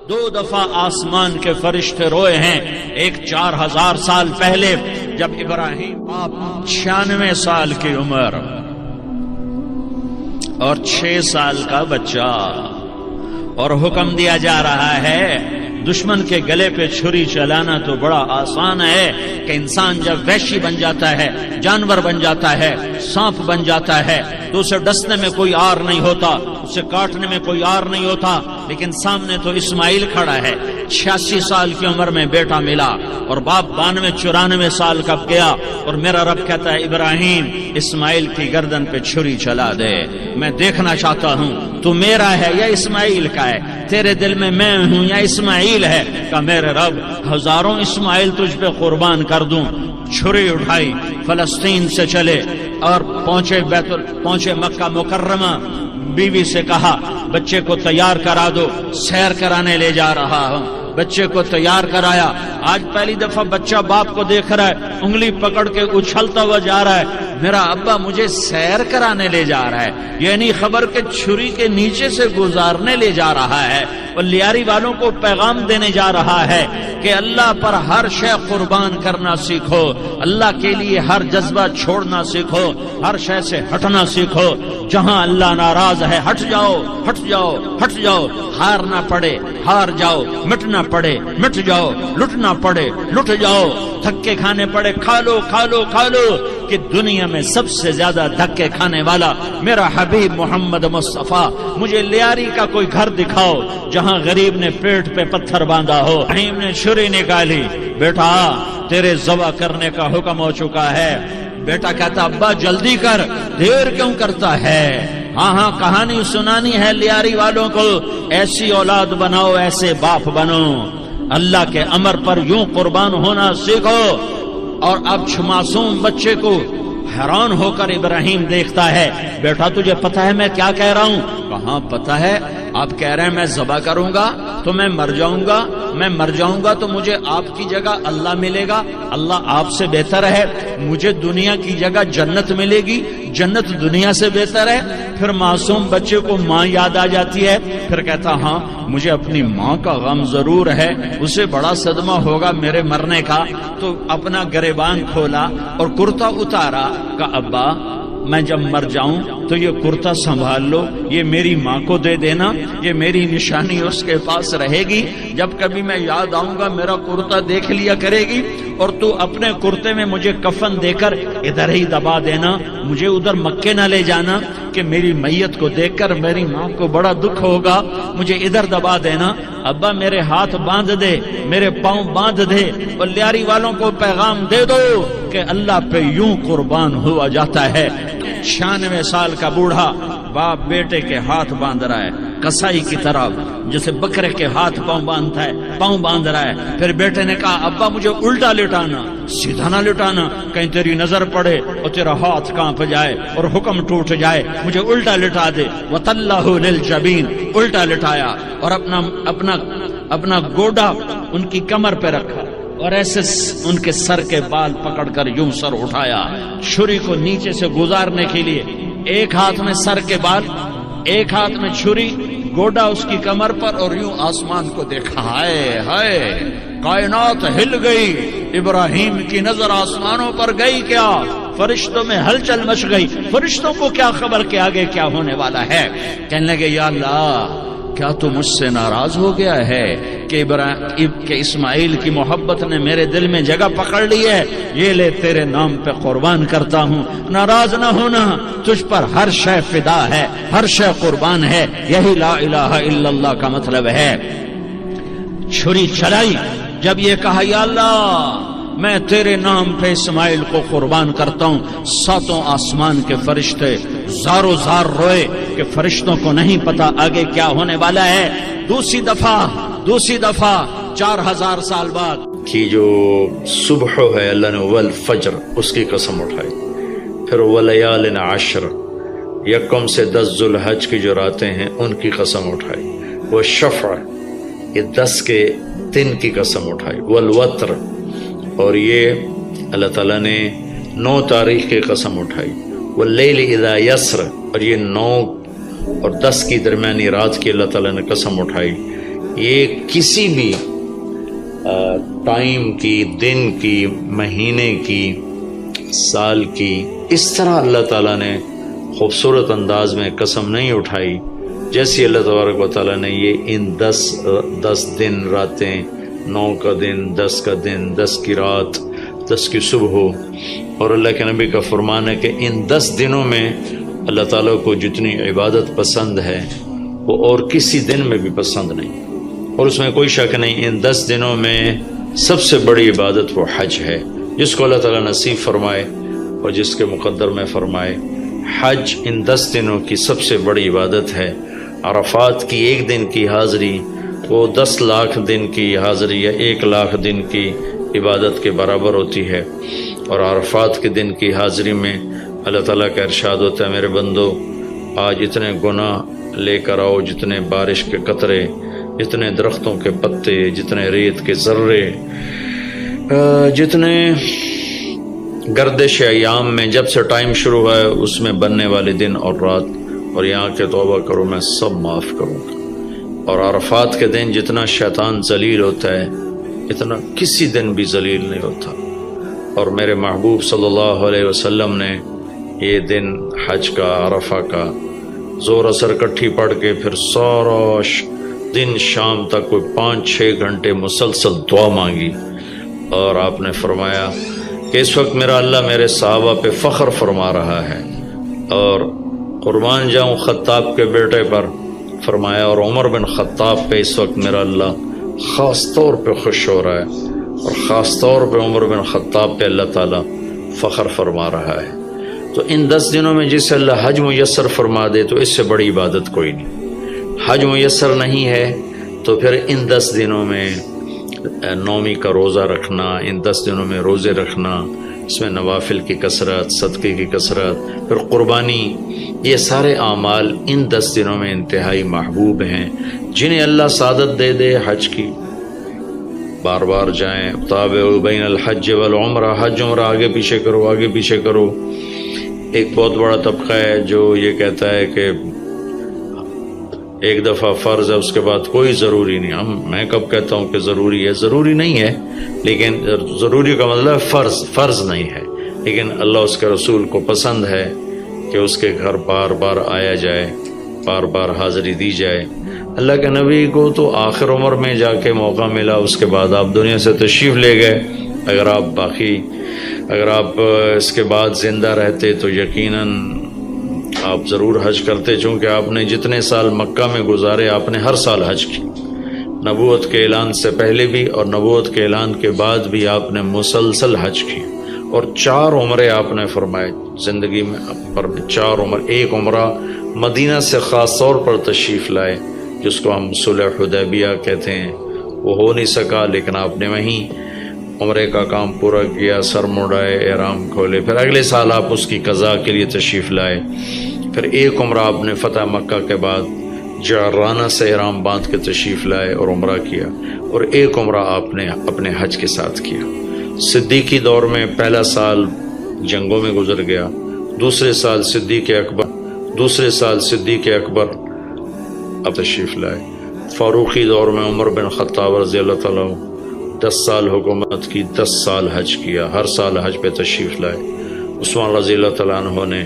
دو دفعہ آسمان کے فرشتے روئے ہیں، ایک 4000 سال پہلے جب ابراہیم باپ 96 سال کی عمر اور 6 سال کا بچہ، اور حکم دیا جا رہا ہے دشمن کے گلے پہ چھری چلانا تو بڑا آسان ہے کہ انسان جب وحشی بن جاتا ہے، جانور بن جاتا ہے، سانپ بن جاتا ہے تو اسے ڈسنے میں کوئی آر نہیں ہوتا، اسے کاٹنے میں کوئی آر نہیں ہوتا، لیکن سامنے تو اسماعیل کھڑا ہے، 86 سال کی عمر میں بیٹا ملا اور باپ 92-94 سال کا گیا، اور میرا رب کہتا ہے ابراہیم اسماعیل کی گردن پہ چھری چلا دے، میں دیکھنا چاہتا ہوں تو میرا ہے یا اسماعیل کا ہے، تیرے دل میں میں ہوں یا اسماعیل ہے؟ کہ میرے رب ہزاروں اسماعیل تجھ پہ قربان کر دوں۔ چھری اٹھائی، فلسطین سے چلے اور پہنچے مکہ مکرمہ، بیوی سے کہا بچے کو تیار کرا دو، سیر کرانے لے جا رہا ہوں، بچے کو تیار کرایا۔ آج پہلی دفعہ بچہ باپ کو دیکھ رہا ہے، انگلی پکڑ کے اچھلتا ہوا جا رہا ہے، میرا ابا مجھے سیر کرانے لے جا رہا ہے، یعنی خبر کے چھری کے نیچے سے گزارنے لے جا رہا ہے، اور لیاری والوں کو پیغام دینے جا رہا ہے کہ اللہ پر ہر شے قربان کرنا سیکھو، اللہ کے لیے ہر جذبہ چھوڑنا سیکھو، ہر شے سے ہٹنا سیکھو، جہاں اللہ ناراض ہے ہٹ جاؤ، ہٹ جاؤ، ہٹ جاؤ، ہار نہ پڑے ہار جاؤ، مٹنا پڑے مٹ جاؤ، لٹنا پڑے لٹ جاؤ، دھکے کھانے پڑے کھا لو کھا لو کھا لو، کہ دنیا میں سب سے زیادہ دھکے کھانے والا میرا حبیب محمد مصطفیٰ، مجھے لیاری کا کوئی گھر دکھاؤ جہاں غریب نے پیٹ پہ پتھر باندھا ہو۔ ابراہیم نے چھری نکالی، بیٹا تیرے ذبح کرنے کا حکم ہو چکا ہے۔ بیٹا کہتا ابا جلدی کر، دیر کیوں کرتا ہے؟ ہاں کہانی سنانی ہے لیاری والوں کو، ایسی اولاد بناؤ، ایسے باپ بنو، اللہ کے امر پر یوں قربان ہونا سیکھو۔ اور اب معصوم بچے کو حیران ہو کر ابراہیم دیکھتا ہے، بیٹا تجھے پتہ ہے میں کیا کہہ رہا ہوں؟ کہاں پتہ ہے، آپ کہہ رہے ہیں میں ذبح کروں گا تو میں مر جاؤں گا، میں مر جاؤں گا تو مجھے آپ کی جگہ اللہ ملے گا، اللہ آپ سے بہتر ہے، مجھے دنیا کی جگہ جنت ملے گی، جنت دنیا سے بہتر ہے۔ پھر معصوم بچے کو ماں یاد آ جاتی ہے، پھر کہتا ہاں مجھے اپنی ماں کا غم ضرور ہے، اسے بڑا صدمہ ہوگا میرے مرنے کا، تو اپنا گریبان کھولا اور کرتا اتارا، کہ ابا میں جب مر جاؤں تو یہ کرتا سنبھال لو، یہ میری ماں کو دے دینا، یہ میری نشانی اس کے پاس رہے گی، جب کبھی میں یاد آؤں گا میرا کرتا دیکھ لیا کرے گی، اور تو اپنے کرتے میں مجھے کفن دے کر ادھر ہی دبا دینا، مجھے ادھر مکے نہ لے جانا کہ میری میت کو دیکھ کر میری ماں کو بڑا دکھ ہوگا، مجھے ادھر دبا دینا۔ ابا میرے ہاتھ باندھ دے، میرے پاؤں باندھ دے، اور لیاری والوں کو پیغام دے دو کہ اللہ پہ یوں قربان ہوا جاتا ہے۔ 96 سال کا بوڑھا باپ بیٹے کے ہاتھ باندھ رہا ہے، کسائی کی طرح جیسے بکرے کے ہاتھ پاؤں باندھتا ہے، پاؤں باندھ رہا ہے۔ پھر بیٹے نے کہا ابا مجھے الٹا لٹانا، سیدھا نہ لٹانا، کہیں تیری نظر پڑے اور تیرا ہاتھ کانپ جائے اور حکم ٹوٹ جائے، مجھے الٹا لٹا دے۔ وَتَلَّهُ لِلْجَبِينِ، الٹا لٹایا اور اپنا گوڈا ان کی کمر پہ رکھا، اور ایسے ان کے سر کے بال پکڑ کر یوں سر اٹھایا، چھری کو نیچے سے گزارنے کے لیے، ایک ہاتھ میں سر کے بال، ایک ہاتھ میں چھری، گوڈا اس کی کمر پر، اور یوں آسمان کو دیکھا۔ ہائے ہائے، کائنات ہل گئی، ابراہیم کی نظر آسمانوں پر گئی، کیا فرشتوں میں ہلچل مچ گئی، فرشتوں کو کیا خبر کہ آگے کیا ہونے والا ہے؟ کہنے لگے یا اللہ کیا تو مجھ سے ناراض ہو گیا ہے کہ اسماعیل کی محبت نے میرے دل میں جگہ پکڑ لی ہے؟ یہ لے تیرے نام پہ قربان کرتا ہوں، ناراض نہ ہونا، تجھ پر ہر شے فدا ہے، ہر شے قربان ہے، یہی لا الہ الا اللہ کا مطلب ہے۔ چھری چلائی، جب یہ کہا یا اللہ میں تیرے نام پہ اسماعیل کو قربان کرتا ہوں، 7 آسمان کے فرشتے زارو زار روئے کہ فرشتوں کو نہیں پتا آگے کیا ہونے والا ہے۔ دوسری دفعہ 4000 سال بعد کی جو صبح ہے اللہ نے والفجر اس کی قسم اٹھائی، پھر ولیال عشر، یکم سے 10 ذوالحج کی جو راتیں ہیں ان کی قسم اٹھائی، والشفع یہ 10 کے دن کی قسم اٹھائی، والوتر اور یہ اللہ تعالیٰ نے 9 تاریخ کی قسم اٹھائی، واللیل اذا یسر اور یہ 9 اور 10 کی درمیانی رات کی اللہ تعالیٰ نے قسم اٹھائی، یہ کسی بھی ٹائم کی، دن کی، مہینے کی، سال کی اس طرح اللہ تعالیٰ نے خوبصورت انداز میں قسم نہیں اٹھائی جیسی اللہ تبارک و تعالیٰ نے یہ ان 10 دن راتیں، 9 کا دن، 10 کا دن، 10 کی رات، 10 کی صبح ہو. اور اللہ کے نبی کا فرمان ہے کہ ان 10 دنوں میں اللہ تعالیٰ کو جتنی عبادت پسند ہے وہ اور کسی دن میں بھی پسند نہیں. اور اس میں کوئی شک نہیں، ان 10 دنوں میں سب سے بڑی عبادت وہ حج ہے، جس کو اللہ تعالیٰ نصیب فرمائے اور جس کے مقدر میں فرمائے. حج ان 10 دنوں کی سب سے بڑی عبادت ہے. عرفات کی ایک دن کی حاضری وہ 10 لاکھ دن کی حاضری یا 1 لاکھ دن کی عبادت کے برابر ہوتی ہے. اور عرفات کے دن کی حاضری میں اللہ تعالیٰ کا ارشاد ہوتا ہے، میرے بندو آج اتنے گناہ لے کر آؤ، جتنے بارش کے قطرے، جتنے درختوں کے پتے، جتنے ریت کے ذرے، جتنے گردش ایام میں جب سے ٹائم شروع ہوا ہے اس میں بننے والے دن اور رات، اور یہاں کے توبہ کرو میں سب معاف کروں گا. اور عرفات کے دن جتنا شیطان ذلیل ہوتا ہے اتنا کسی دن بھی ذلیل نہیں ہوتا. اور میرے محبوب صلی اللہ علیہ وسلم نے یہ دن حج کا، عرفہ کا زور اثر کٹھی پڑھ کے پھر سارا دن شام تک کوئی 5-6 گھنٹے مسلسل دعا مانگی. اور آپ نے فرمایا کہ اس وقت میرا اللہ میرے صحابہ پہ فخر فرما رہا ہے، اور قربان جاؤں خطاب کے بیٹے پر. فرمایا اور عمر بن خطاب پہ اس وقت میرا اللہ خاص طور پہ خوش ہو رہا ہے، اور خاص طور پہ عمر بن خطاب پہ اللہ تعالیٰ فخر فرما رہا ہے. تو ان 10 دنوں میں جسے اللہ حج میسر فرما دے تو اس سے بڑی عبادت کوئی نہیں. حج میسر نہیں ہے تو پھر ان 10 دنوں میں نومی کا روزہ رکھنا، ان 10 دنوں میں روزے رکھنا، اس میں نوافل کی کثرت، صدقے کی کثرت، پھر قربانی، یہ سارے اعمال ان 10 دنوں میں انتہائی محبوب ہیں. جنہیں اللہ سعادت دے دے حج کی، بار بار جائیں. تابعوا بین الحج والعمرہ، حج عمرہ آگے پیچھے کرو، آگے پیچھے کرو. ایک بہت بڑا طبقہ ہے جو یہ کہتا ہے کہ ایک دفعہ فرض ہے اس کے بعد کوئی ضروری نہیں. میں کب کہتا ہوں کہ ضروری ہے؟ ضروری نہیں ہے، لیکن ضروری کا مطلب فرض نہیں ہے، لیکن اللہ اس کے رسول کو پسند ہے کہ اس کے گھر بار بار آیا جائے، بار بار حاضری دی جائے. اللہ کے نبی کو تو آخر عمر میں جا کے موقع ملا، اس کے بعد آپ دنیا سے تشریف لے گئے. اگر آپ اس کے بعد زندہ رہتے تو یقیناً آپ ضرور حج کرتے، چونکہ آپ نے جتنے سال مکہ میں گزارے آپ نے ہر سال حج کی. نبوت کے اعلان سے پہلے بھی اور نبوت کے اعلان کے بعد بھی آپ نے مسلسل حج کی، اور 4 عمرے آپ نے فرمائے زندگی میں پر 4 عمر. ایک عمرہ مدینہ سے خاص طور پر تشریف لائے جس کو ہم صلح حدیبیہ کہتے ہیں. وہ ہو نہیں سکا لیکن آپ نے وہیں عمرے کا کام پورا کیا، سر مڑائے، احرام کھولے. پھر اگلے سال آپ اس کی قضاء کے لیے تشریف لائے. پھر ایک عمرہ آپ نے فتح مکہ کے بعد جعرانہ سے احرام باندھ کے تشریف لائے اور عمرہ کیا، اور ایک عمرہ آپ نے اپنے حج کے ساتھ کیا. صدیقی دور میں پہلا سال جنگوں میں گزر گیا، دوسرے سال صدیق اکبر اب تشریف لائے. فاروقی دور میں عمر بن خطاب رضی اللہ تعالیٰ 10 سال حکومت کی، 10 سال حج کیا، ہر سال حج پہ تشریف لائے. عثمان رضی اللہ تعالیٰ عنہ نے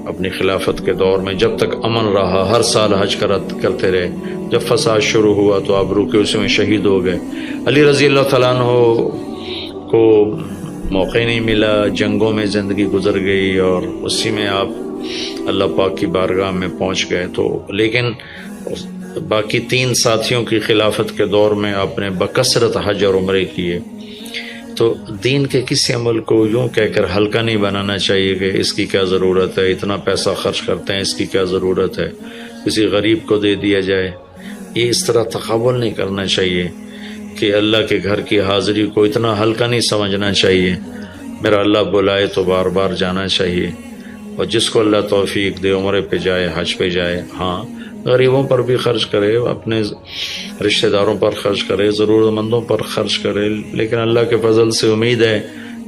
اپنی خلافت کے دور میں جب تک امن رہا ہر سال حج کرتے رہے. جب فساد شروع ہوا تو آپ رکے، اسی میں شہید ہو گئے. علی رضی اللہ تعالیٰ عنہ کو موقع نہیں ملا، جنگوں میں زندگی گزر گئی، اور اسی میں آپ اللہ پاک کی بارگاہ میں پہنچ گئے. تو لیکن باقی 3 ساتھیوں کی خلافت کے دور میں آپ نے بکثرت حج اور عمرے کیے. تو دین کے کسی عمل کو یوں کہہ کر ہلکا نہیں بنانا چاہیے کہ اس کی کیا ضرورت ہے، اتنا پیسہ خرچ کرتے ہیں، اس کی کیا ضرورت ہے، کسی غریب کو دے دیا جائے. یہ اس طرح تقابل نہیں کرنا چاہیے کہ اللہ کے گھر کی حاضری کو اتنا ہلکا نہیں سمجھنا چاہیے. میرا اللہ بلائے تو بار بار جانا چاہیے، اور جس کو اللہ توفیق دے عمرے پہ جائے، حج پہ جائے. ہاں غریبوں پر بھی خرچ کرے، اپنے رشتہ داروں پر خرچ کرے، ضرورت مندوں پر خرچ کرے، لیکن اللہ کے فضل سے امید ہے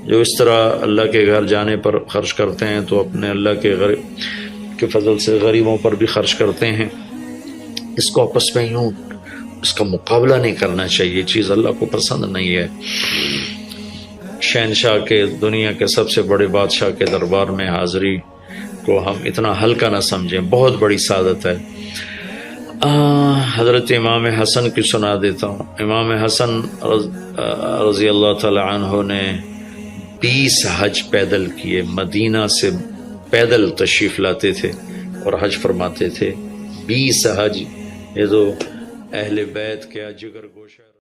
جو اس طرح اللہ کے گھر جانے پر خرچ کرتے ہیں تو اپنے اللہ کے فضل سے غریبوں پر بھی خرچ کرتے ہیں. اس کو آپس میں یوں اس کا مقابلہ نہیں کرنا چاہیے، یہ چیز اللہ کو پسند نہیں ہے۔ شہنشاہ کے، دنیا کے سب سے بڑے بادشاہ کے دربار میں حاضری کو ہم اتنا ہلکا نہ سمجھیں، بہت بڑی سعادت ہے۔ حضرت امام حسن کی سنا دیتا ہوں۔ امام حسن رضی اللہ تعالی عنہ نے 20 حج پیدل کیے، مدینہ سے پیدل تشریف لاتے تھے اور حج فرماتے تھے۔ 20 حج، یہ تو اہل بیت کے جگر گوشہ